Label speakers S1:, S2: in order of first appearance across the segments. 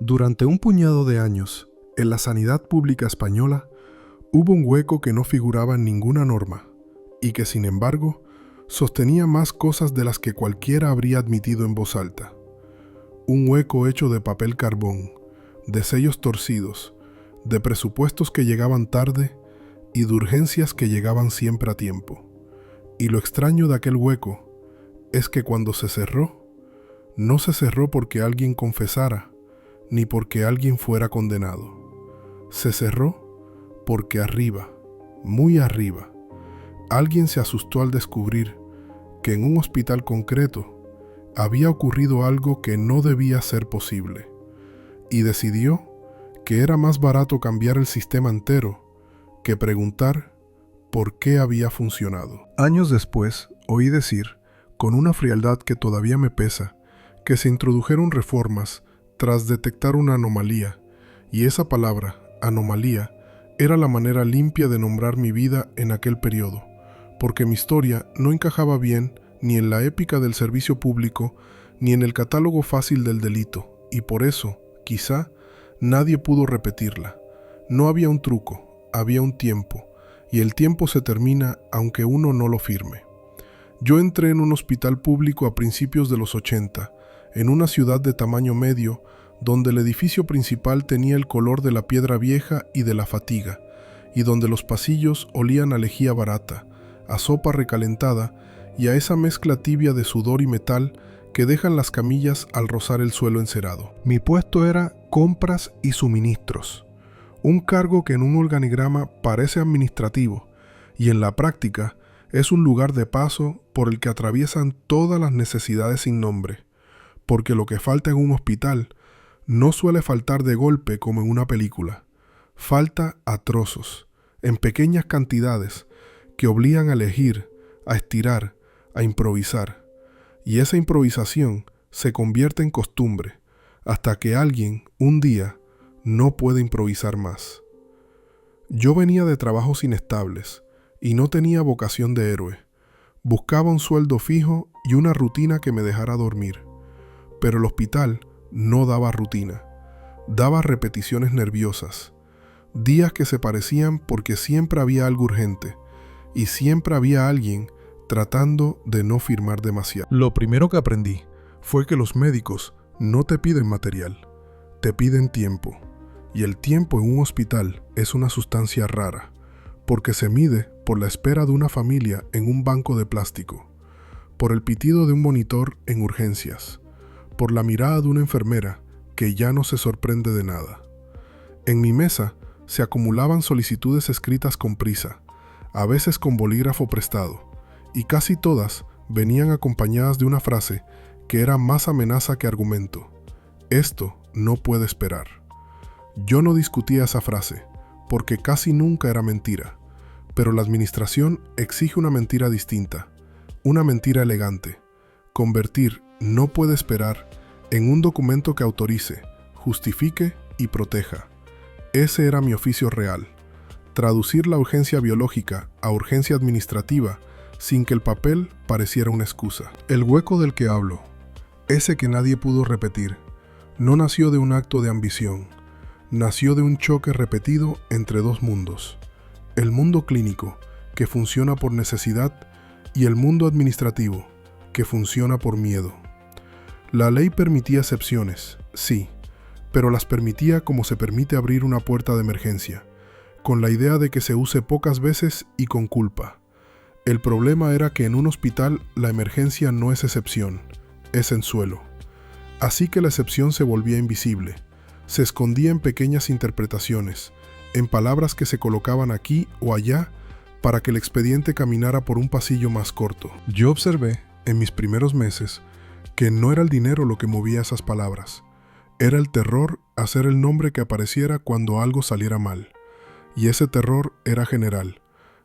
S1: Durante un puñado de años, en la sanidad pública española, hubo un hueco que no figuraba en ninguna norma y que, sin embargo, sostenía más cosas de las que cualquiera habría admitido en voz alta. Un hueco hecho de papel carbón, de sellos torcidos, de presupuestos que llegaban tarde y de urgencias que llegaban siempre a tiempo. Y lo extraño de aquel hueco es que cuando se cerró, no se cerró porque alguien confesara, ni porque alguien fuera condenado. Se cerró porque arriba, muy arriba, alguien se asustó al descubrir que en un hospital concreto había ocurrido algo que no debía ser posible, y decidió que era más barato cambiar el sistema entero que preguntar por qué había funcionado. Años después, oí decir, con una frialdad que todavía me pesa, que se introdujeron reformas tras detectar una anomalía, y esa palabra, anomalía, era la manera limpia de nombrar mi vida en aquel periodo, porque mi historia no encajaba bien ni en la épica del servicio público, ni en el catálogo fácil del delito, y por eso, quizá, nadie pudo repetirla. No había un truco, había un tiempo, y el tiempo se termina aunque uno no lo firme. Yo entré en un hospital público a principios de los 80, en una ciudad de tamaño medio, donde el edificio principal tenía el color de la piedra vieja y de la fatiga, y donde los pasillos olían a lejía barata, a sopa recalentada y a esa mezcla tibia de sudor y metal que dejan las camillas al rozar el suelo encerado. Mi puesto era compras y suministros, un cargo que en un organigrama parece administrativo y en la práctica es un lugar de paso por el que atraviesan todas las necesidades sin nombre, porque lo que falta en un hospital no suele faltar de golpe como en una película. Falta a trozos, en pequeñas cantidades, que obligan a elegir, a estirar, a improvisar. Y esa improvisación se convierte en costumbre, hasta que alguien, un día, no puede improvisar más. Yo venía de trabajos inestables y no tenía vocación de héroe. Buscaba un sueldo fijo y una rutina que me dejara dormir. Pero el hospital no daba rutina, daba repeticiones nerviosas, días que se parecían porque siempre había algo urgente y siempre había alguien tratando de no firmar demasiado. Lo primero que aprendí fue que los médicos no te piden material, te piden tiempo, y el tiempo en un hospital es una sustancia rara, porque se mide por la espera de una familia en un banco de plástico, por el pitido de un monitor en urgencias, por la mirada de una enfermera que ya no se sorprende de nada. En mi mesa se acumulaban solicitudes escritas con prisa, a veces con bolígrafo prestado, y casi todas venían acompañadas de una frase que era más amenaza que argumento. Esto no puede esperar. Yo no discutía esa frase, porque casi nunca era mentira, pero la administración exige una mentira distinta, una mentira elegante. Convertir no puede esperar en un documento que autorice, justifique y proteja. Ese era mi oficio real. Traducir la urgencia biológica a urgencia administrativa sin que el papel pareciera una excusa. El hueco del que hablo, ese que nadie pudo repetir, no nació de un acto de ambición. Nació de un choque repetido entre dos mundos. El mundo clínico, que funciona por necesidad, y el mundo administrativo, que funciona por miedo. La ley permitía excepciones, sí, pero las permitía como se permite abrir una puerta de emergencia, con la idea de que se use pocas veces y con culpa. El problema era que en un hospital la emergencia no es excepción, es ensuelo. Así que la excepción se volvía invisible, se escondía en pequeñas interpretaciones, en palabras que se colocaban aquí o allá para que el expediente caminara por un pasillo más corto. Yo observé, en mis primeros meses, que no era el dinero lo que movía esas palabras, era el terror a hacer el nombre que apareciera cuando algo saliera mal. Y ese terror era general,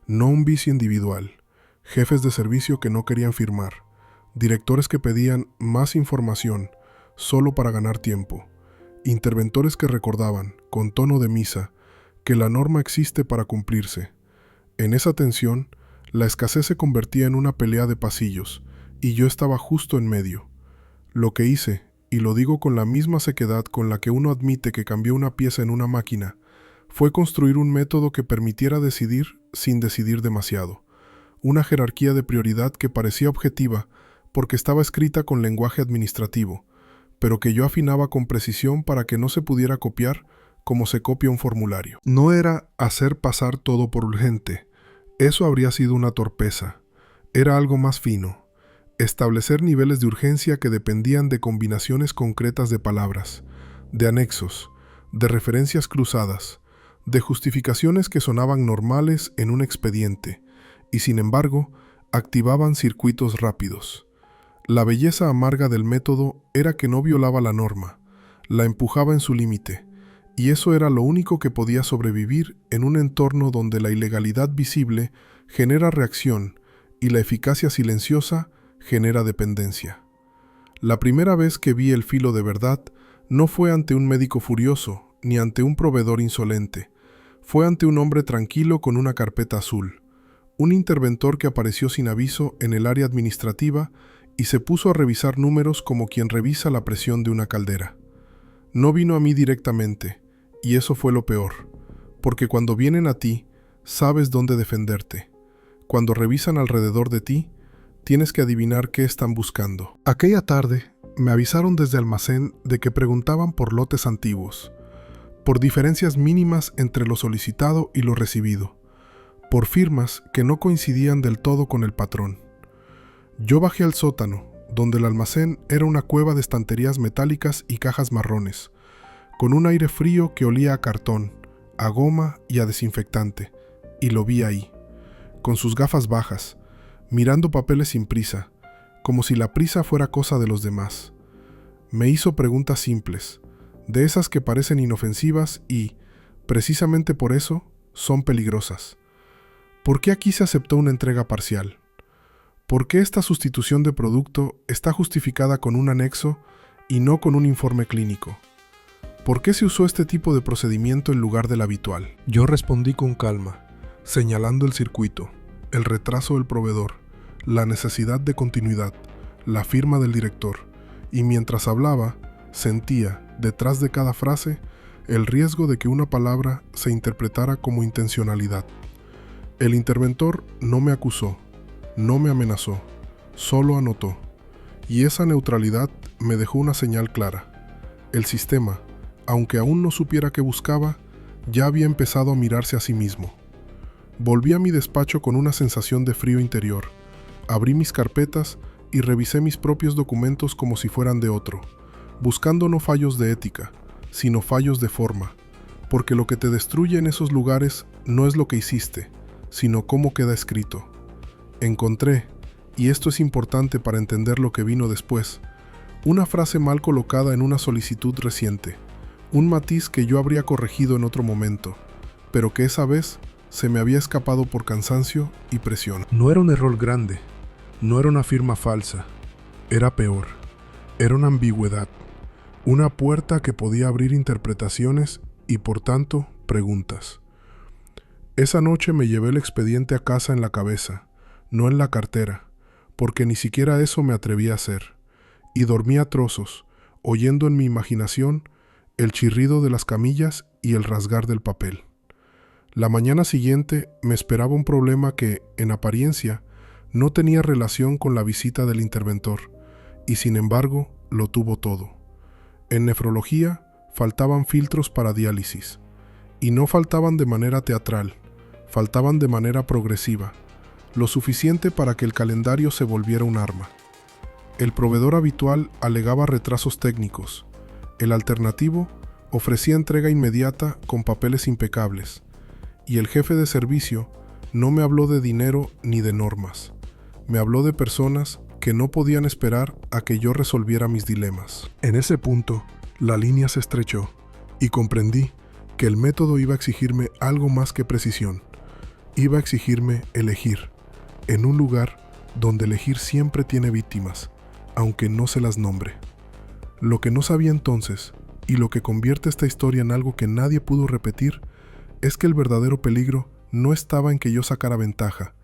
S1: no un vicio individual. Jefes de servicio que no querían firmar, directores que pedían más información solo para ganar tiempo, interventores que recordaban, con tono de misa, que la norma existe para cumplirse. En esa tensión, la escasez se convertía en una pelea de pasillos, y yo estaba justo en medio. Lo que hice y lo digo con la misma sequedad con la que uno admite que cambió una pieza en una máquina, fue construir un método que permitiera decidir sin decidir demasiado. Una jerarquía de prioridad que parecía objetiva porque estaba escrita con lenguaje administrativo, pero que yo afinaba con precisión para que no se pudiera copiar como se copia un formulario. No era hacer pasar todo por urgente. Eso habría sido una torpeza. Era algo más fino. Establecer niveles de urgencia que dependían de combinaciones concretas de palabras, de anexos, de referencias cruzadas, de justificaciones que sonaban normales en un expediente, y sin embargo, activaban circuitos rápidos. La belleza amarga del método era que no violaba la norma, la empujaba en su límite, y eso era lo único que podía sobrevivir en un entorno donde la ilegalidad visible genera reacción y la eficacia silenciosa genera dependencia. La primera vez que vi el filo de verdad no fue ante un médico furioso ni ante un proveedor insolente, fue ante un hombre tranquilo con una carpeta azul, un interventor que apareció sin aviso en el área administrativa y se puso a revisar números como quien revisa la presión de una caldera. No vino a mí directamente, y eso fue lo peor, porque cuando vienen a ti, sabes dónde defenderte. Cuando revisan alrededor de ti, tienes que adivinar qué están buscando. Aquella tarde, me avisaron desde almacén de que preguntaban por lotes antiguos, por diferencias mínimas entre lo solicitado y lo recibido, por firmas que no coincidían del todo con el patrón. Yo bajé al sótano, donde el almacén era una cueva de estanterías metálicas y cajas marrones, con un aire frío que olía a cartón, a goma y a desinfectante, y lo vi ahí, con sus gafas bajas, mirando papeles sin prisa, como si la prisa fuera cosa de los demás. Me hizo preguntas simples, de esas que parecen inofensivas y, precisamente por eso, son peligrosas. ¿Por qué aquí se aceptó una entrega parcial? ¿Por qué esta sustitución de producto está justificada con un anexo y no con un informe clínico? ¿Por qué se usó este tipo de procedimiento en lugar del habitual? Yo respondí con calma, señalando el circuito, el retraso del proveedor, la necesidad de continuidad, la firma del director, y mientras hablaba, sentía, detrás de cada frase, el riesgo de que una palabra se interpretara como intencionalidad. El interventor no me acusó, no me amenazó, solo anotó, y esa neutralidad me dejó una señal clara. El sistema, aunque aún no supiera qué buscaba, ya había empezado a mirarse a sí mismo. Volví a mi despacho con una sensación de frío interior. Abrí mis carpetas y revisé mis propios documentos como si fueran de otro, buscando no fallos de ética, sino fallos de forma, porque lo que te destruye en esos lugares no es lo que hiciste, sino cómo queda escrito. Encontré, y esto es importante para entender lo que vino después, una frase mal colocada en una solicitud reciente, un matiz que yo habría corregido en otro momento, pero que esa vez se me había escapado por cansancio y presión. No era un error grande, no era una firma falsa, era peor, era una ambigüedad, una puerta que podía abrir interpretaciones y por tanto preguntas. Esa noche me llevé el expediente a casa en la cabeza, no en la cartera, porque ni siquiera eso me atreví a hacer, y dormí a trozos, oyendo en mi imaginación el chirrido de las camillas y el rasgar del papel. La mañana siguiente me esperaba un problema que, en apariencia, no tenía relación con la visita del interventor, y sin embargo lo tuvo todo. En nefrología faltaban filtros para diálisis, y no faltaban de manera teatral, faltaban de manera progresiva, lo suficiente para que el calendario se volviera un arma. El proveedor habitual alegaba retrasos técnicos, el alternativo ofrecía entrega inmediata con papeles impecables, y el jefe de servicio no me habló de dinero ni de normas, me habló de personas que no podían esperar a que yo resolviera mis dilemas. En ese punto, la línea se estrechó y comprendí que el método iba a exigirme algo más que precisión. Iba a exigirme elegir, en un lugar donde elegir siempre tiene víctimas, aunque no se las nombre. Lo que no sabía entonces, y lo que convierte esta historia en algo que nadie pudo repetir, es que el verdadero peligro no estaba en que yo sacara ventaja,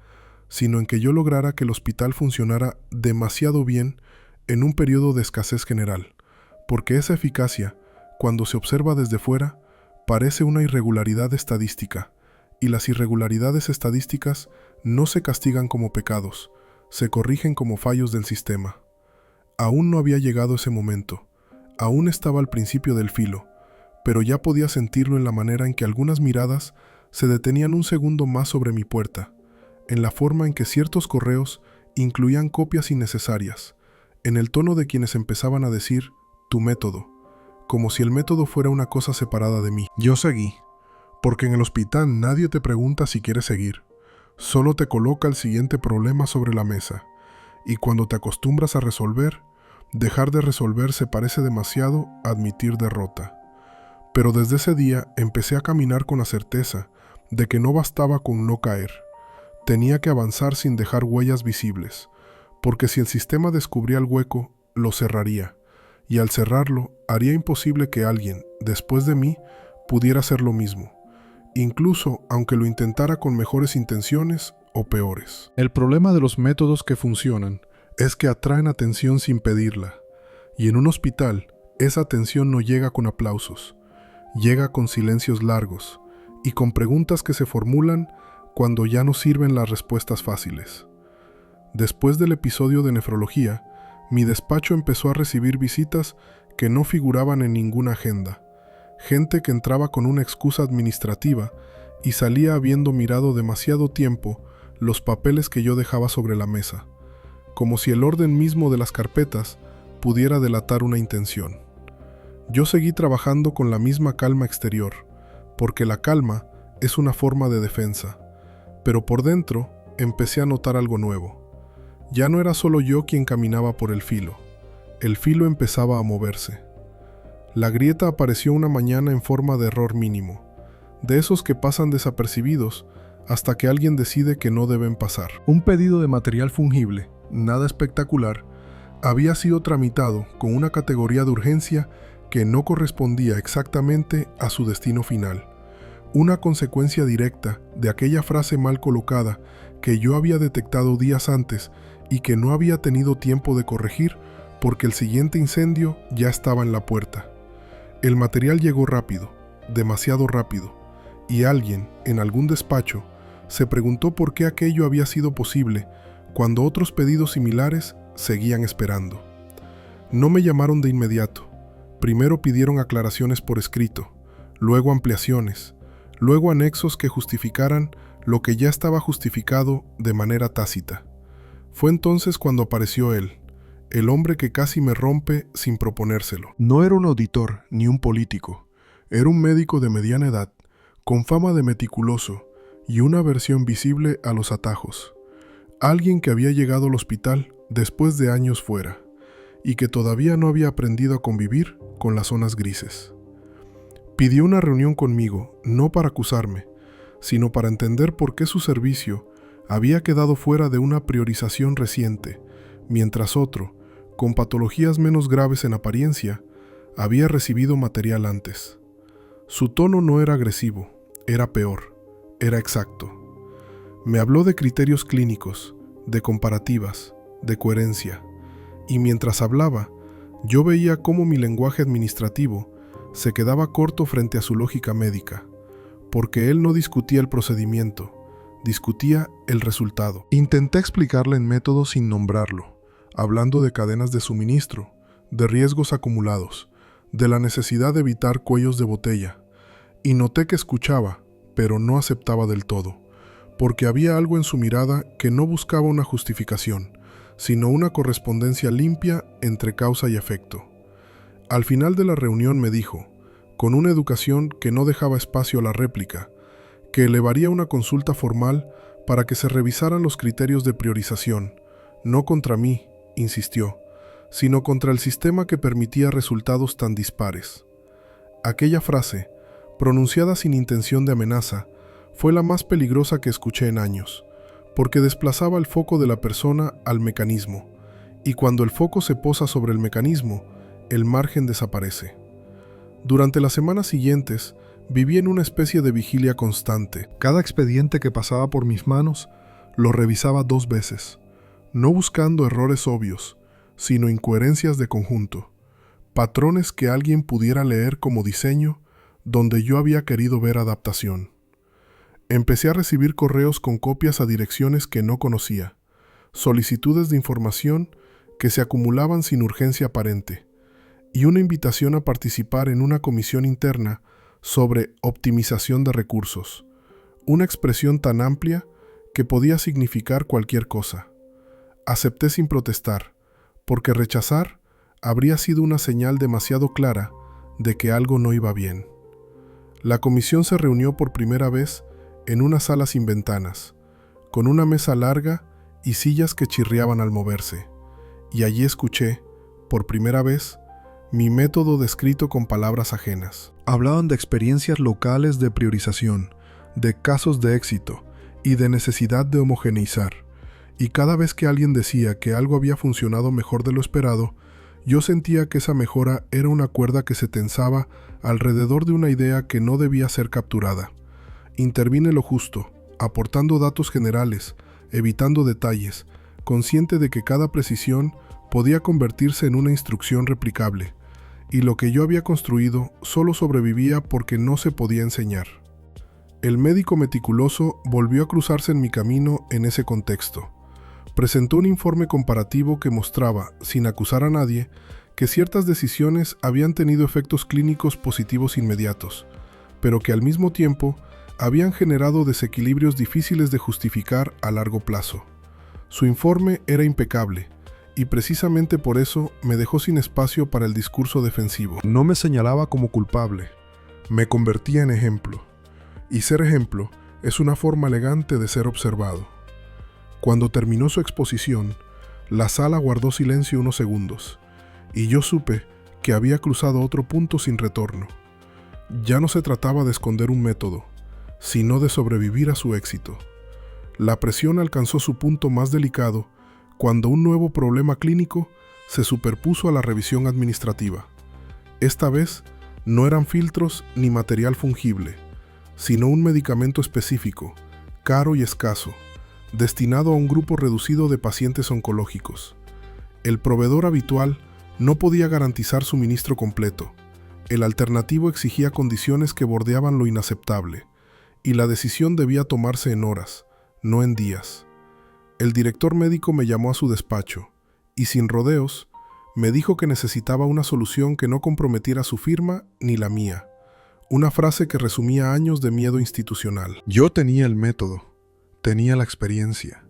S1: sino en que yo lograra que el hospital funcionara demasiado bien en un periodo de escasez general, porque esa eficacia, cuando se observa desde fuera, parece una irregularidad estadística, y las irregularidades estadísticas no se castigan como pecados, se corrigen como fallos del sistema. Aún no había llegado ese momento, aún estaba al principio del filo, pero ya podía sentirlo en la manera en que algunas miradas se detenían un segundo más sobre mi puerta, en la forma en que ciertos correos incluían copias innecesarias, en el tono de quienes empezaban a decir «tu método», como si el método fuera una cosa separada de mí. Yo seguí, porque en el hospital nadie te pregunta si quieres seguir, solo te coloca el siguiente problema sobre la mesa, y cuando te acostumbras a resolver, dejar de resolver se parece demasiado a admitir derrota. Pero desde ese día empecé a caminar con la certeza de que no bastaba con no caer. Tenía que avanzar sin dejar huellas visibles, porque si el sistema descubría el hueco, lo cerraría, y al cerrarlo, haría imposible que alguien, después de mí, pudiera hacer lo mismo, incluso aunque lo intentara con mejores intenciones o peores. El problema de los métodos que funcionan es que atraen atención sin pedirla, y en un hospital, esa atención no llega con aplausos, llega con silencios largos y con preguntas que se formulan cuando ya no sirven las respuestas fáciles. Después del episodio de nefrología, mi despacho empezó a recibir visitas que no figuraban en ninguna agenda, gente que entraba con una excusa administrativa y salía habiendo mirado demasiado tiempo los papeles que yo dejaba sobre la mesa, como si el orden mismo de las carpetas pudiera delatar una intención. Yo seguí trabajando con la misma calma exterior, porque la calma es una forma de defensa, pero por dentro empecé a notar algo nuevo. Ya no era solo yo quien caminaba por el filo empezaba a moverse. La grieta apareció una mañana en forma de error mínimo, de esos que pasan desapercibidos hasta que alguien decide que no deben pasar. Un pedido de material fungible, nada espectacular, había sido tramitado con una categoría de urgencia que no correspondía exactamente a su destino final, una consecuencia directa de aquella frase mal colocada que yo había detectado días antes y que no había tenido tiempo de corregir porque el siguiente incendio ya estaba en la puerta. El material llegó rápido, demasiado rápido, y alguien, en algún despacho, se preguntó por qué aquello había sido posible cuando otros pedidos similares seguían esperando. No me llamaron de inmediato. Primero pidieron aclaraciones por escrito, luego ampliaciones, luego anexos que justificaran lo que ya estaba justificado de manera tácita. Fue entonces cuando apareció él, el hombre que casi me rompe sin proponérselo. No era un auditor ni un político, era un médico de mediana edad, con fama de meticuloso y una aversión visible a los atajos. Alguien que había llegado al hospital después de años fuera, y que todavía no había aprendido a convivir con las zonas grises. Pidió una reunión conmigo, no para acusarme, sino para entender por qué su servicio había quedado fuera de una priorización reciente, mientras otro, con patologías menos graves en apariencia, había recibido material antes. Su tono no era agresivo, era peor, era exacto. Me habló de criterios clínicos, de comparativas, de coherencia, y mientras hablaba, yo veía cómo mi lenguaje administrativo se quedaba corto frente a su lógica médica, porque él no discutía el procedimiento, discutía el resultado. Intenté explicarle en método sin nombrarlo, hablando de cadenas de suministro, de riesgos acumulados, de la necesidad de evitar cuellos de botella, y noté que escuchaba, pero no aceptaba del todo, porque había algo en su mirada que no buscaba una justificación, sino una correspondencia limpia entre causa y efecto. Al final de la reunión me dijo, con una educación que no dejaba espacio a la réplica, que elevaría una consulta formal para que se revisaran los criterios de priorización, no contra mí, insistió, sino contra el sistema que permitía resultados tan dispares. Aquella frase, pronunciada sin intención de amenaza, fue la más peligrosa que escuché en años, porque desplazaba el foco de la persona al mecanismo, y cuando el foco se posa sobre el mecanismo, el margen desaparece. Durante las semanas siguientes, viví en una especie de vigilia constante. Cada expediente que pasaba por mis manos, lo revisaba 2 veces, no buscando errores obvios, sino incoherencias de conjunto. patrones que alguien pudiera leer como diseño donde yo había querido ver adaptación. Empecé a recibir correos con copias a direcciones que no conocía, solicitudes de información que se acumulaban sin urgencia aparente, y una invitación a participar en una comisión interna sobre optimización de recursos, una expresión tan amplia que podía significar cualquier cosa. Acepté sin protestar, porque rechazar habría sido una señal demasiado clara de que algo no iba bien. La comisión se reunió por primera vez en una sala sin ventanas, con una mesa larga y sillas que chirriaban al moverse, y allí escuché, por primera vez, mi método descrito con palabras ajenas. Hablaban de experiencias locales de priorización, de casos de éxito y de necesidad de homogeneizar, y cada vez que alguien decía que algo había funcionado mejor de lo esperado, yo sentía que esa mejora era una cuerda que se tensaba alrededor de una idea que no debía ser capturada. Intervine lo justo, aportando datos generales, evitando detalles, consciente de que cada precisión podía convertirse en una instrucción replicable, y lo que yo había construido solo sobrevivía porque no se podía enseñar. El médico meticuloso volvió a cruzarse en mi camino en ese contexto. Presentó un informe comparativo que mostraba, sin acusar a nadie, que ciertas decisiones habían tenido efectos clínicos positivos inmediatos, pero que al mismo tiempo habían generado desequilibrios difíciles de justificar a largo plazo. Su informe era impecable, y precisamente por eso me dejó sin espacio para el discurso defensivo. No me señalaba como culpable, me convertía en ejemplo, y ser ejemplo es una forma elegante de ser observado. Cuando terminó su exposición, la sala guardó silencio unos segundos, y yo supe que había cruzado otro punto sin retorno. Ya no se trataba de esconder un método, sino de sobrevivir a su éxito. La presión alcanzó su punto más delicado cuando un nuevo problema clínico se superpuso a la revisión administrativa. Esta vez no eran filtros ni material fungible, sino un medicamento específico, caro y escaso, destinado a un grupo reducido de pacientes oncológicos. El proveedor habitual no podía garantizar suministro completo. El alternativo exigía condiciones que bordeaban lo inaceptable, y la decisión debía tomarse en horas, no en días. El director médico me llamó a su despacho, y sin rodeos, me dijo que necesitaba una solución que no comprometiera su firma ni la mía. Una frase que resumía años de miedo institucional. Yo tenía el método, tenía la experiencia,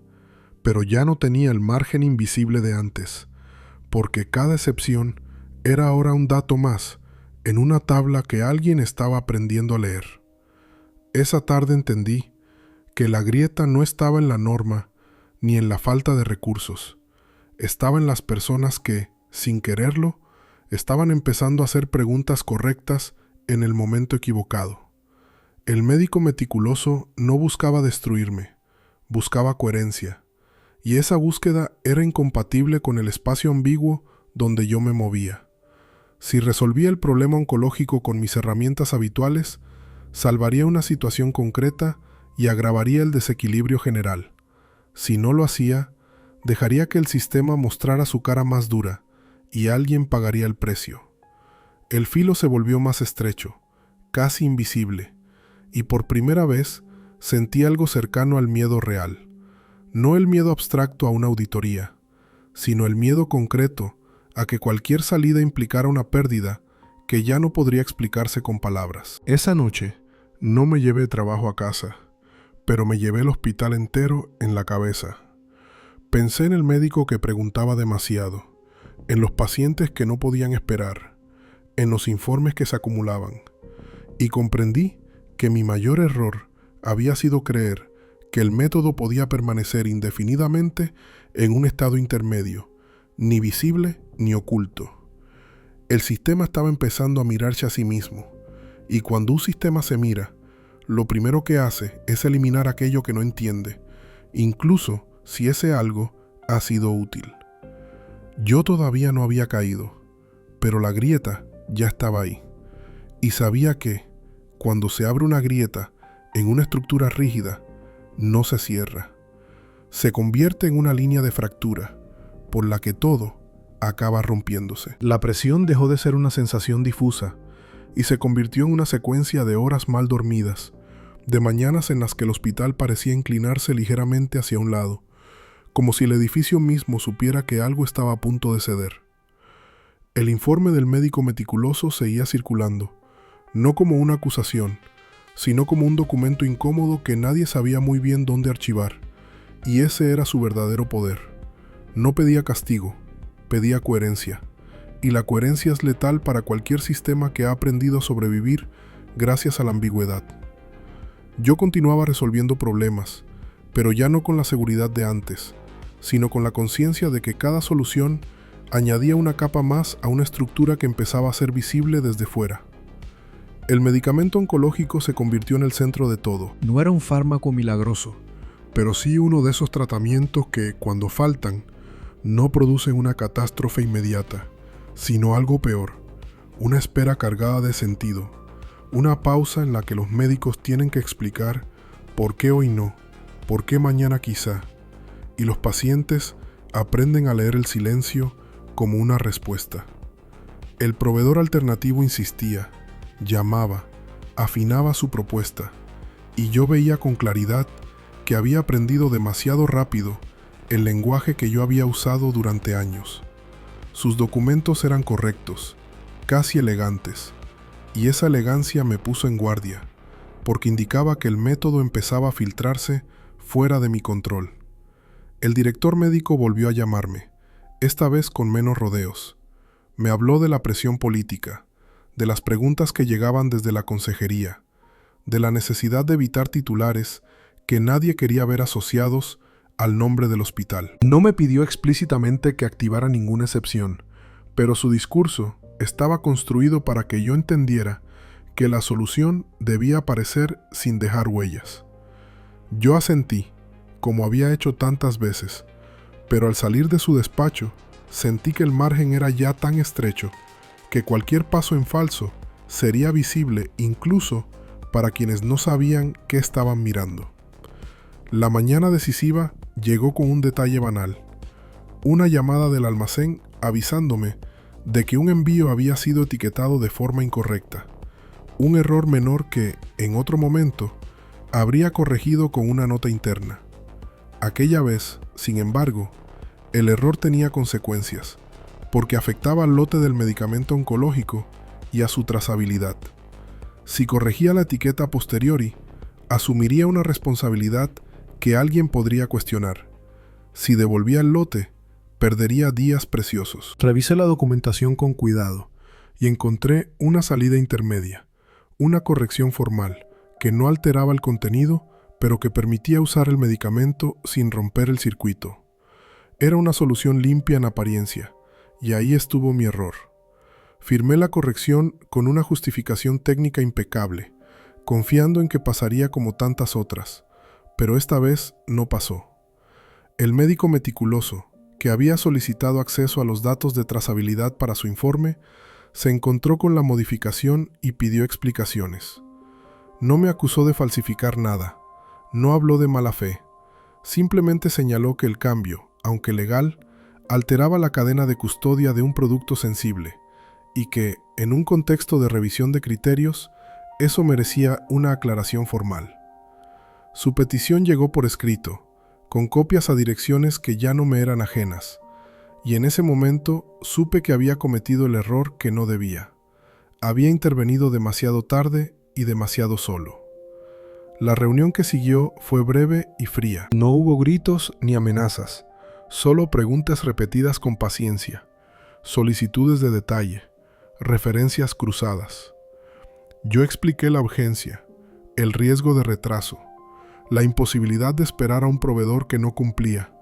S1: pero ya no tenía el margen invisible de antes, porque cada excepción era ahora un dato más en una tabla que alguien estaba aprendiendo a leer. Esa tarde entendí que la grieta no estaba en la norma ni en la falta de recursos, estaba en las personas que, sin quererlo, estaban empezando a hacer preguntas correctas en el momento equivocado. El médico meticuloso no buscaba destruirme, buscaba coherencia, y esa búsqueda era incompatible con el espacio ambiguo donde yo me movía. Si resolvía el problema oncológico con mis herramientas habituales, salvaría una situación concreta y agravaría el desequilibrio general. Si no lo hacía, dejaría que el sistema mostrara su cara más dura, y alguien pagaría el precio. El filo se volvió más estrecho, casi invisible, y por primera vez sentí algo cercano al miedo real. No el miedo abstracto a una auditoría, sino el miedo concreto a que cualquier salida implicara una pérdida que ya no podría explicarse con palabras. Esa noche no me llevé trabajo a casa, pero me llevé el hospital entero en la cabeza. Pensé en el médico que preguntaba demasiado, en los pacientes que no podían esperar, en los informes que se acumulaban, y comprendí que mi mayor error había sido creer que el método podía permanecer indefinidamente en un estado intermedio, ni visible ni oculto. El sistema estaba empezando a mirarse a sí mismo, y cuando un sistema se mira, lo primero que hace es eliminar aquello que no entiende, incluso si ese algo ha sido útil. Yo todavía no había caído, pero la grieta ya estaba ahí, y sabía que, cuando se abre una grieta en una estructura rígida, no se cierra. Se convierte en una línea de fractura, por la que todo, acaba rompiéndose. La presión dejó de ser una sensación difusa y se convirtió en una secuencia de horas mal dormidas, de mañanas en las que el hospital parecía inclinarse ligeramente hacia un lado, como si el edificio mismo supiera que algo estaba a punto de ceder. El informe del médico meticuloso seguía circulando, no como una acusación, sino como un documento incómodo que nadie sabía muy bien dónde archivar, y ese era su verdadero poder. No pedía castigo, pedía coherencia, y la coherencia es letal para cualquier sistema que ha aprendido a sobrevivir gracias a la ambigüedad. Yo continuaba resolviendo problemas, pero ya no con la seguridad de antes, sino con la conciencia de que cada solución añadía una capa más a una estructura que empezaba a ser visible desde fuera. El medicamento oncológico se convirtió en el centro de todo.
S2: No era un fármaco milagroso,
S1: pero sí uno de esos tratamientos que, cuando faltan, no producen una catástrofe inmediata, sino algo peor, una espera cargada de sentido, una pausa en la que los médicos tienen que explicar por qué hoy no, por qué mañana quizá, y los pacientes aprenden a leer el silencio como una respuesta. El proveedor alternativo insistía, llamaba, afinaba su propuesta, y yo veía con claridad que había aprendido demasiado rápido el lenguaje que yo había usado durante años. Sus documentos eran correctos, casi elegantes, y esa elegancia me puso en guardia, porque indicaba que el método empezaba a filtrarse fuera de mi control. El director médico volvió a llamarme, esta vez con menos rodeos. Me habló de la presión política, de las preguntas que llegaban desde la consejería, de la necesidad de evitar titulares que nadie quería ver asociados al nombre del hospital. No me pidió explícitamente que activara ninguna excepción, pero su discurso estaba construido para que yo entendiera que la solución debía aparecer sin dejar huellas. Yo asentí, como había hecho tantas veces, pero al salir de su despacho, sentí que el margen era ya tan estrecho que cualquier paso en falso sería visible incluso para quienes no sabían qué estaban mirando. La mañana decisiva llegó con un detalle banal, una llamada del almacén avisándome de que un envío había sido etiquetado de forma incorrecta, un error menor que, en otro momento, habría corregido con una nota interna. Aquella vez, sin embargo, el error tenía consecuencias, porque afectaba al lote del medicamento oncológico y a su trazabilidad. Si corregía la etiqueta a posteriori, asumiría una responsabilidad que alguien podría cuestionar. Si devolvía el lote, perdería días preciosos. Revisé la documentación con cuidado y encontré una salida intermedia, una corrección formal que no alteraba el contenido, pero que permitía usar el medicamento sin romper el circuito. Era una solución limpia en apariencia, y ahí estuvo mi error. Firmé la corrección con una justificación técnica impecable, confiando en que pasaría como tantas otras, pero esta vez no pasó. El médico meticuloso, que había solicitado acceso a los datos de trazabilidad para su informe, se encontró con la modificación y pidió explicaciones. No me acusó de falsificar nada, no habló de mala fe, simplemente señaló que el cambio, aunque legal, alteraba la cadena de custodia de un producto sensible, y que, en un contexto de revisión de criterios, eso merecía una aclaración formal. Su petición llegó por escrito, con copias a direcciones que ya no me eran ajenas, y en ese momento supe que había cometido el error que no debía. Había intervenido demasiado tarde y demasiado solo. La reunión que siguió fue breve y fría. No hubo gritos ni amenazas, solo preguntas repetidas con paciencia, solicitudes de detalle, referencias cruzadas. Yo expliqué la urgencia, el riesgo de retraso, la imposibilidad de esperar a un proveedor que no cumplía,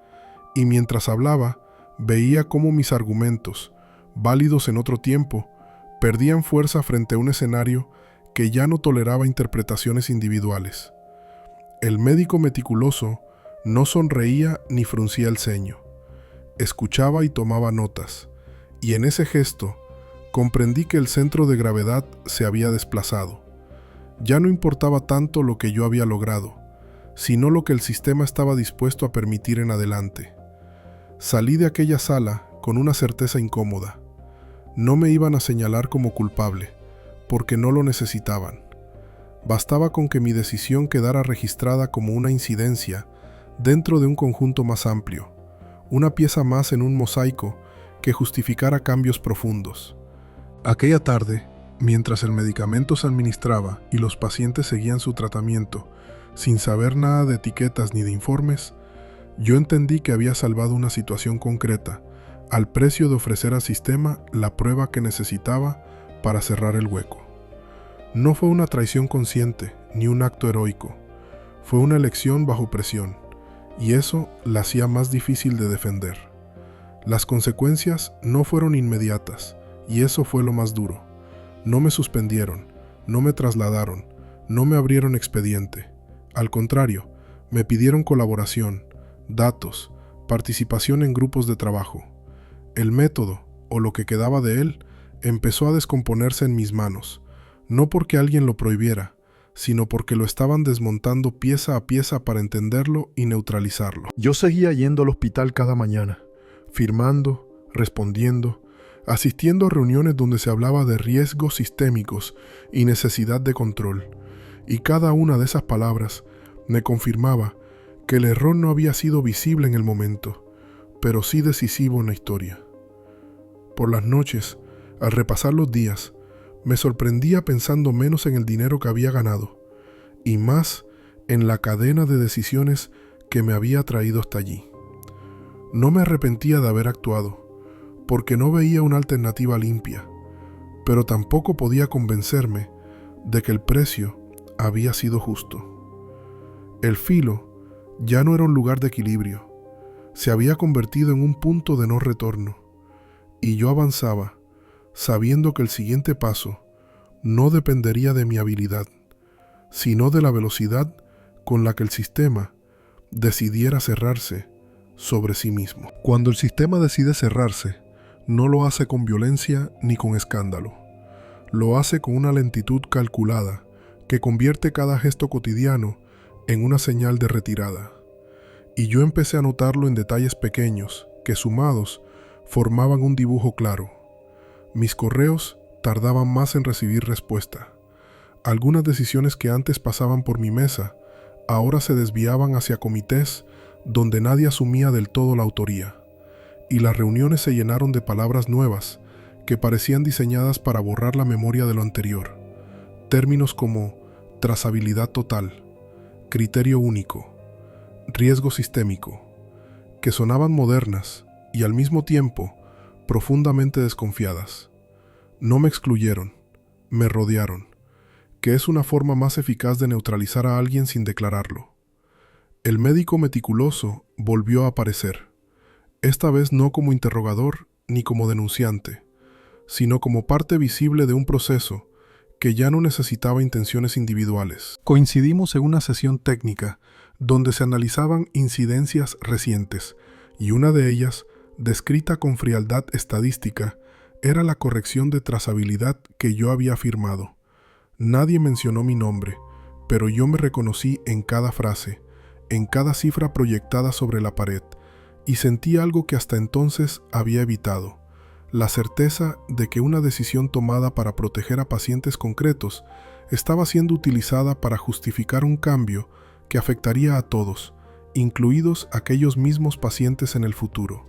S1: y mientras hablaba, veía cómo mis argumentos, válidos en otro tiempo, perdían fuerza frente a un escenario que ya no toleraba interpretaciones individuales. El médico meticuloso no sonreía ni fruncía el ceño. Escuchaba y tomaba notas, y en ese gesto comprendí que el centro de gravedad se había desplazado. Ya no importaba tanto lo que yo había logrado, sino lo que el sistema estaba dispuesto a permitir en adelante. Salí de aquella sala con una certeza incómoda. No me iban a señalar como culpable, porque no lo necesitaban. Bastaba con que mi decisión quedara registrada como una incidencia dentro de un conjunto más amplio, una pieza más en un mosaico que justificara cambios profundos. Aquella tarde, mientras el medicamento se administraba y los pacientes seguían su tratamiento, sin saber nada de etiquetas ni de informes, yo entendí que había salvado una situación concreta, al precio de ofrecer al sistema la prueba que necesitaba para cerrar el hueco. No fue una traición consciente, ni un acto heroico. Fue una elección bajo presión, y eso la hacía más difícil de defender. Las consecuencias no fueron inmediatas, y eso fue lo más duro. No me suspendieron, no me trasladaron, no me abrieron expediente. Al contrario, me pidieron colaboración, datos, participación en grupos de trabajo. El método, o lo que quedaba de él, empezó a descomponerse en mis manos, no porque alguien lo prohibiera, sino porque lo estaban desmontando pieza a pieza para entenderlo y neutralizarlo. Yo seguía yendo al hospital cada mañana, firmando, respondiendo, asistiendo a reuniones donde se hablaba de riesgos sistémicos y necesidad de control, y cada una de esas palabras me confirmaba que el error no había sido visible en el momento, pero sí decisivo en la historia. Por las noches, al repasar los días, me sorprendía pensando menos en el dinero que había ganado y más en la cadena de decisiones que me había traído hasta allí. No me arrepentía de haber actuado, porque no veía una alternativa limpia, pero tampoco podía convencerme de que el precio había sido justo. El filo ya no era un lugar de equilibrio, se había convertido en un punto de no retorno, y yo avanzaba, sabiendo que el siguiente paso no dependería de mi habilidad, sino de la velocidad con la que el sistema decidiera cerrarse sobre sí mismo. Cuando el sistema decide cerrarse, no lo hace con violencia ni con escándalo. Lo hace con una lentitud calculada que convierte cada gesto cotidiano en una señal de retirada. Y yo empecé a notarlo en detalles pequeños que, sumados, formaban un dibujo claro. Mis correos tardaban más en recibir respuesta. Algunas decisiones que antes pasaban por mi mesa, ahora se desviaban hacia comités donde nadie asumía del todo la autoría. Y las reuniones se llenaron de palabras nuevas que parecían diseñadas para borrar la memoria de lo anterior. Términos como trazabilidad total, criterio único, riesgo sistémico, que sonaban modernas y al mismo tiempo profundamente desconfiadas. No me excluyeron, me rodearon, que es una forma más eficaz de neutralizar a alguien sin declararlo. El médico meticuloso volvió a aparecer, esta vez no como interrogador ni como denunciante, sino como parte visible de un proceso que ya no necesitaba intenciones individuales. Coincidimos en una sesión técnica donde se analizaban incidencias recientes, y una de ellas, descrita con frialdad estadística, era la corrección de trazabilidad que yo había firmado. Nadie mencionó mi nombre, pero yo me reconocí en cada frase, en cada cifra proyectada sobre la pared, y sentí algo que hasta entonces había evitado: la certeza de que una decisión tomada para proteger a pacientes concretos estaba siendo utilizada para justificar un cambio que afectaría a todos, incluidos aquellos mismos pacientes en el futuro.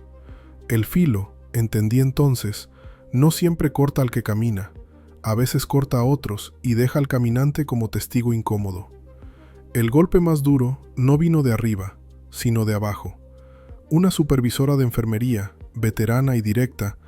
S1: El filo, entendí entonces, no siempre corta al que camina, a veces corta a otros y deja al caminante como testigo incómodo. El golpe más duro no vino de arriba, sino de abajo. Una supervisora de enfermería, veterana y directa,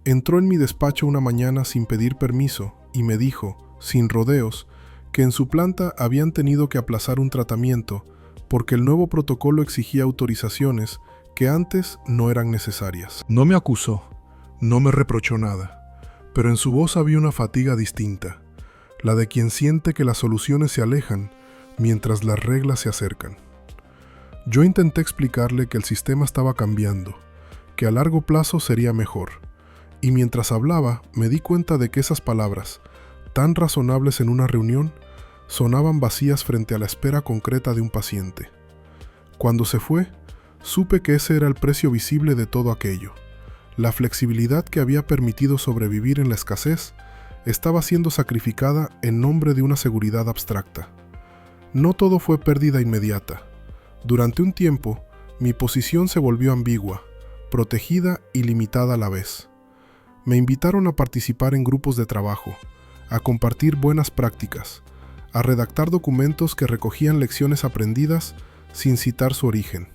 S1: entró en mi despacho una mañana sin pedir permiso y me dijo, sin rodeos, que en su planta habían tenido que aplazar un tratamiento porque el nuevo protocolo exigía autorizaciones que antes no eran necesarias. No me acusó, no me reprochó nada, pero en su voz había una fatiga distinta, la de quien siente que las soluciones se alejan mientras las reglas se acercan. Yo intenté explicarle que el sistema estaba cambiando, que a largo plazo sería mejor, y mientras hablaba me di cuenta de que esas palabras, tan razonables en una reunión, sonaban vacías frente a la espera concreta de un paciente. Cuando se fue, supe que ese era el precio visible de todo aquello, La flexibilidad que había permitido sobrevivir en la escasez estaba siendo sacrificada en nombre de una seguridad abstracta. No todo fue pérdida inmediata. Durante un tiempo, mi posición se volvió ambigua, protegida y limitada a la vez. Me invitaron a participar en grupos de trabajo, a compartir buenas prácticas, a redactar documentos que recogían lecciones aprendidas sin citar su origen.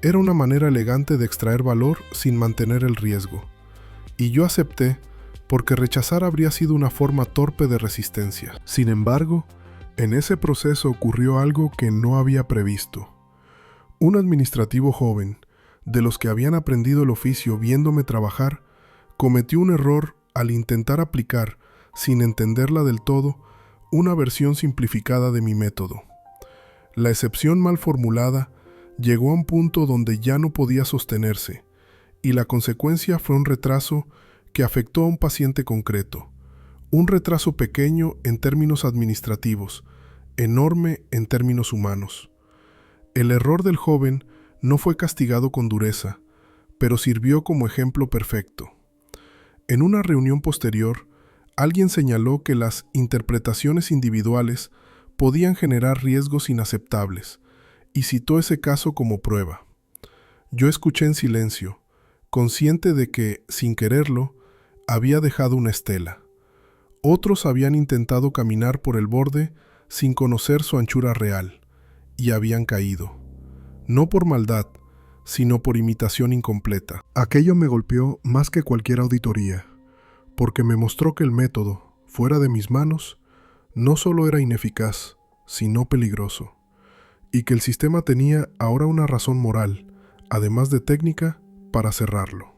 S1: Era una manera elegante de extraer valor sin mantener el riesgo. Y yo acepté porque rechazar habría sido una forma torpe de resistencia. Sin embargo, en ese proceso ocurrió algo que no había previsto. Un administrativo joven, de los que habían aprendido el oficio viéndome trabajar, cometió un error al intentar aplicar, sin entenderla del todo, una versión simplificada de mi método. La excepción mal formulada llegó a un punto donde ya no podía sostenerse, y la consecuencia fue un retraso que afectó a un paciente concreto. Un retraso pequeño en términos administrativos, enorme en términos humanos. El error del joven no fue castigado con dureza, pero sirvió como ejemplo perfecto. En una reunión posterior, alguien señaló que las interpretaciones individuales podían generar riesgos inaceptables, y citó ese caso como prueba. Yo escuché en silencio, consciente de que, sin quererlo, había dejado una estela. Otros habían intentado caminar por el borde sin conocer su anchura real, y habían caído. No por maldad, sino por imitación incompleta. Aquello me golpeó más que cualquier auditoría, porque me mostró que el método, fuera de mis manos, no solo era ineficaz, sino peligroso, y que el sistema tenía ahora una razón moral, además de técnica, para cerrarlo.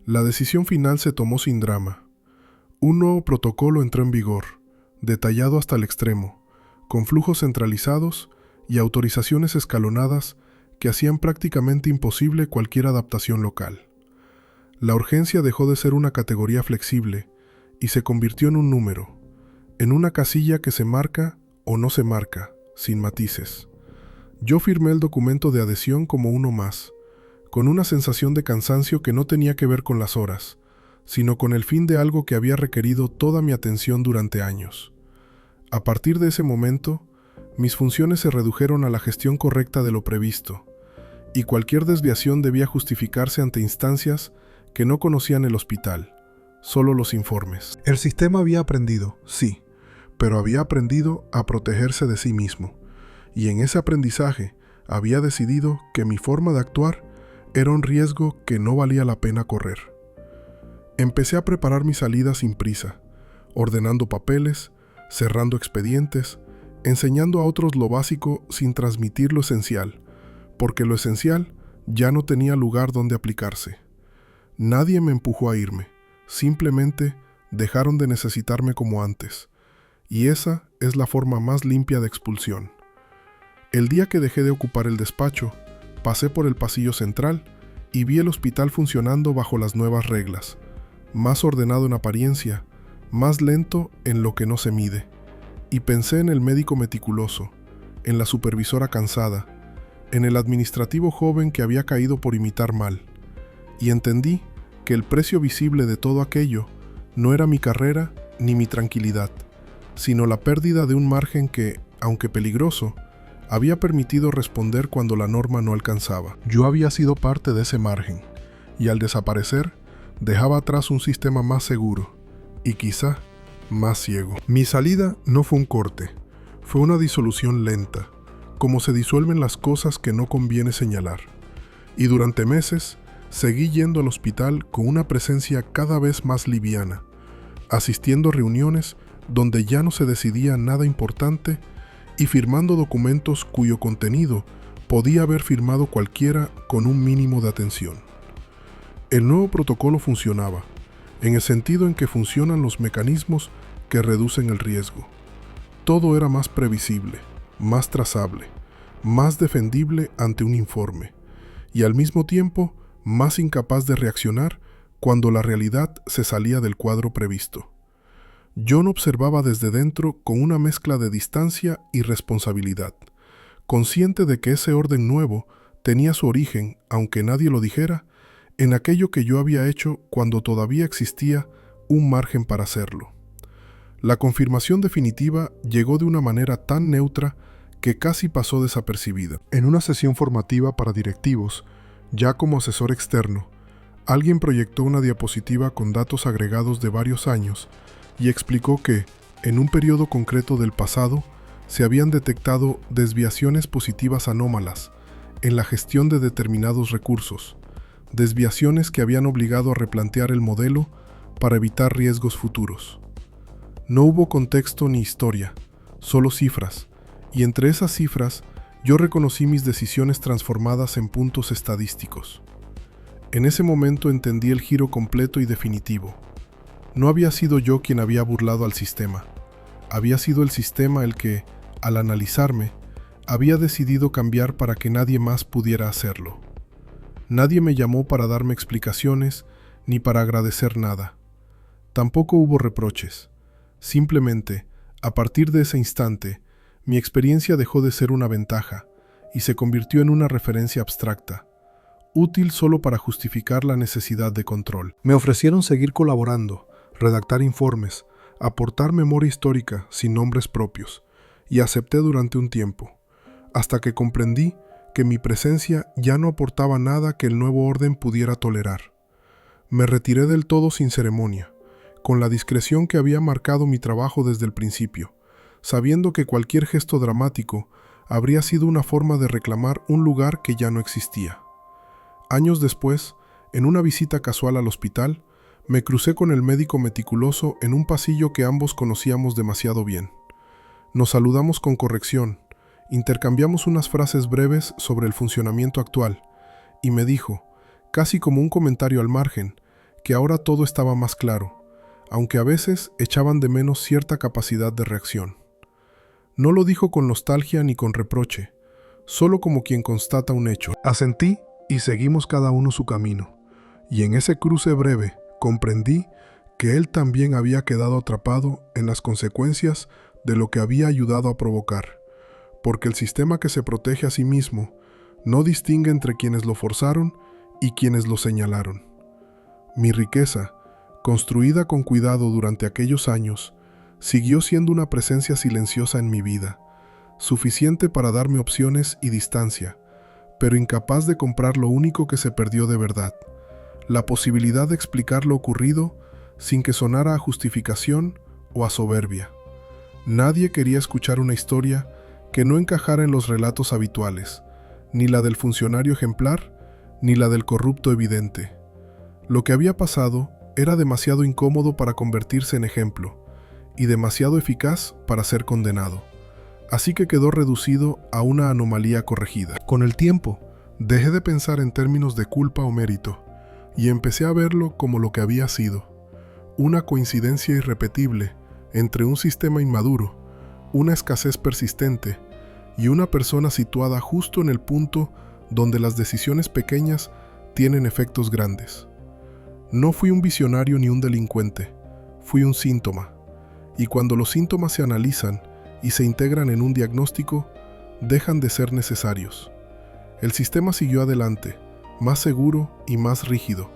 S1: La decisión final se tomó sin drama. Un nuevo protocolo entró en vigor, detallado hasta el extremo, con flujos centralizados y autorizaciones escalonadas que hacían prácticamente imposible cualquier adaptación local. La urgencia dejó de ser una categoría flexible y se convirtió en un número, en una casilla que se marca o no se marca, sin matices. Yo firmé el documento de adhesión como uno más, con una sensación de cansancio que no tenía que ver con las horas, sino con el fin de algo que había requerido toda mi atención durante años. A partir de ese momento, mis funciones se redujeron a la gestión correcta de lo previsto, y cualquier desviación debía justificarse ante instancias que no conocían el hospital, solo los informes. El sistema había aprendido, sí, pero había aprendido a protegerse de sí mismo, y en ese aprendizaje había decidido que mi forma de actuar era un riesgo que no valía la pena correr. Empecé a preparar mi salida sin prisa, ordenando papeles, cerrando expedientes, enseñando a otros lo básico sin transmitir lo esencial, porque lo esencial ya no tenía lugar donde aplicarse. Nadie me empujó a irme, simplemente dejaron de necesitarme como antes, y esa es la forma más limpia de expulsión. El día que dejé de ocupar el despacho, pasé por el pasillo central y vi el hospital funcionando bajo las nuevas reglas, más ordenado en apariencia, más lento en lo que no se mide, y pensé en el médico meticuloso, en la supervisora cansada, en el administrativo joven que había caído por imitar mal, y entendí que el precio visible de todo aquello no era mi carrera ni mi tranquilidad, sino la pérdida de un margen que, aunque peligroso, había permitido responder cuando la norma no alcanzaba. Yo había sido parte de ese margen, y al desaparecer, dejaba atrás un sistema más seguro, y quizá más ciego. Mi salida no fue un corte, fue una disolución lenta, como se disuelven las cosas que no conviene señalar. Y durante meses, seguí yendo al hospital con una presencia cada vez más liviana, asistiendo a reuniones donde ya no se decidía nada importante y firmando documentos cuyo contenido podía haber firmado cualquiera con un mínimo de atención. El nuevo protocolo funcionaba, en el sentido en que funcionan los mecanismos que reducen el riesgo. Todo era más previsible, más trazable, más defendible ante un informe, y al mismo tiempo más incapaz de reaccionar cuando la realidad se salía del cuadro previsto. John observaba desde dentro con una mezcla de distancia y responsabilidad, consciente de que ese orden nuevo tenía su origen, aunque nadie lo dijera, en aquello que yo había hecho cuando todavía existía un margen para hacerlo. La confirmación definitiva llegó de una manera tan neutra que casi pasó desapercibida. En una sesión formativa para directivos, ya como asesor externo, alguien proyectó una diapositiva con datos agregados de varios años y explicó que, en un periodo concreto del pasado, se habían detectado desviaciones positivas anómalas en la gestión de determinados recursos, desviaciones que habían obligado a replantear el modelo para evitar riesgos futuros. No hubo contexto ni historia, solo cifras, y entre esas cifras yo reconocí mis decisiones transformadas en puntos estadísticos. En ese momento entendí el giro completo y definitivo. No había sido yo quien había burlado al sistema. Había sido el sistema el que, al analizarme, había decidido cambiar para que nadie más pudiera hacerlo. Nadie me llamó para darme explicaciones ni para agradecer nada. Tampoco hubo reproches. Simplemente, a partir de ese instante, mi experiencia dejó de ser una ventaja y se convirtió en una referencia abstracta, útil solo para justificar la necesidad de control. Me ofrecieron seguir colaborando, redactar informes, aportar memoria histórica sin nombres propios, y acepté durante un tiempo, hasta que comprendí que mi presencia ya no aportaba nada que el nuevo orden pudiera tolerar. Me retiré del todo sin ceremonia, con la discreción que había marcado mi trabajo desde el principio, sabiendo que cualquier gesto dramático habría sido una forma de reclamar un lugar que ya no existía. Años después, en una visita casual al hospital, me crucé con el médico meticuloso en un pasillo que ambos conocíamos demasiado bien. Nos saludamos con corrección, intercambiamos unas frases breves sobre el funcionamiento actual, y me dijo, casi como un comentario al margen, que ahora todo estaba más claro, aunque a veces echaban de menos cierta capacidad de reacción. No lo dijo con nostalgia ni con reproche, solo como quien constata un hecho. Asentí y seguimos cada uno su camino, y en ese cruce breve comprendí que él también había quedado atrapado en las consecuencias de lo que había ayudado a provocar, porque el sistema que se protege a sí mismo no distingue entre quienes lo forzaron y quienes lo señalaron. Mi riqueza, construida con cuidado durante aquellos años, siguió siendo una presencia silenciosa en mi vida, suficiente para darme opciones y distancia, pero incapaz de comprar lo único que se perdió de verdad, la posibilidad de explicar lo ocurrido sin que sonara a justificación o a soberbia. Nadie quería escuchar una historia que no encajara en los relatos habituales, ni la del funcionario ejemplar, ni la del corrupto evidente. Lo que había pasado era demasiado incómodo para convertirse en ejemplo, y demasiado eficaz para ser condenado. Así que quedó reducido a una anomalía corregida. Con el tiempo, dejé de pensar en términos de culpa o mérito, y empecé a verlo como lo que había sido, una coincidencia irrepetible entre un sistema inmaduro, una escasez persistente y una persona situada justo en el punto donde las decisiones pequeñas tienen efectos grandes. No fui un visionario ni un delincuente, fui un síntoma, y cuando los síntomas se analizan y se integran en un diagnóstico, dejan de ser necesarios. El sistema siguió adelante, más seguro y más rígido,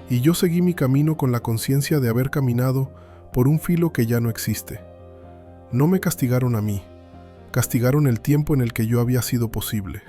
S1: y yo seguí mi camino con la conciencia de haber caminado por un filo que ya no existe. No me castigaron a mí, castigaron el tiempo en el que yo había sido posible.